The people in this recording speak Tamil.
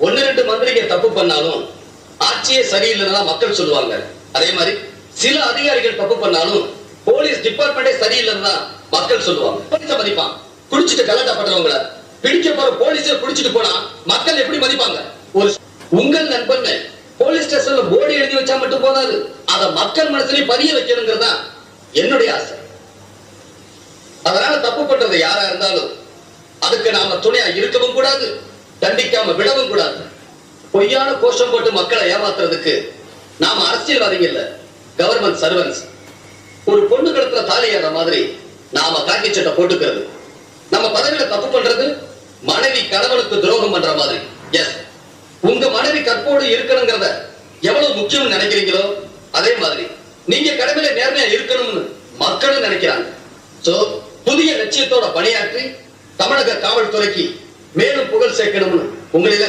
ஒன்னு ரெண்டு மந்திரிங்க தப்பு பண்ணாலும் ஆட்சியே சரியில்லைன்னா மக்கள் சொல்லுவாங்க. அதே மாதிரி சில அதிகாரிகள் தப்பு பண்ணாலும் போலீஸ் டிபார்ட்மெண்டே சரியில்லைன்னா மக்கள் சொல்லுவாங்க. போலீஸ மதிப்பான். குடிச்சிட்டு கலட்டப்படுறவங்கள பிடிக்க போற போலீஸே குடிச்சிட்டு போனா மக்கள் எப்படி மதிப்பாங்க? ஒரு உங்கள் நண்பன் போலீஸ் ஸ்டேஷன்ல போர்டு எழுதி வச்சா மட்டும் போதாது, அத மக்கள் மனசுலயே பதிய வைக்கணுங்கிறதா என்னுடைய ஆசை. அதனால தப்பு பண்றது யாரா இருந்தாலும் அதுக்கு நாம துணையா இருக்கவும் கூடாது, தண்டிக்காம விடவும் கூடாது. பொய்யான கோஷம் போட்டு மக்களை ஏமாத்துறதுக்கு நாம அரசியல்வாதிகள் இல்ல, கவர்மெண்ட் சர்வன்ஸ். ஒரு பொண்ணு கடத்துல தாலி ஏற மாதிரி நாம காக்கி சட்டை போட்டுக்கிறது, நம்ம பதவியில தப்பு பண்றது மனைவி கணவனுக்கு துரோகம் பண்ற மாதிரி. எஸ், உங்க மனைவி கற்போடு இருக்கணுங்கிறத எவ்வளவு முக்கியம் நினைக்கிறீங்களோ அதே மாதிரி நீங்க கடமையில நேர்மையா இருக்கணும்னு மக்களும் நினைக்கிறாங்க. சோ புதிய லட்சியத்தோட பணியாற்றி தமிழக காவல்துறைக்கு மேலும் புகழ் சேர்க்கணும்னு உங்களில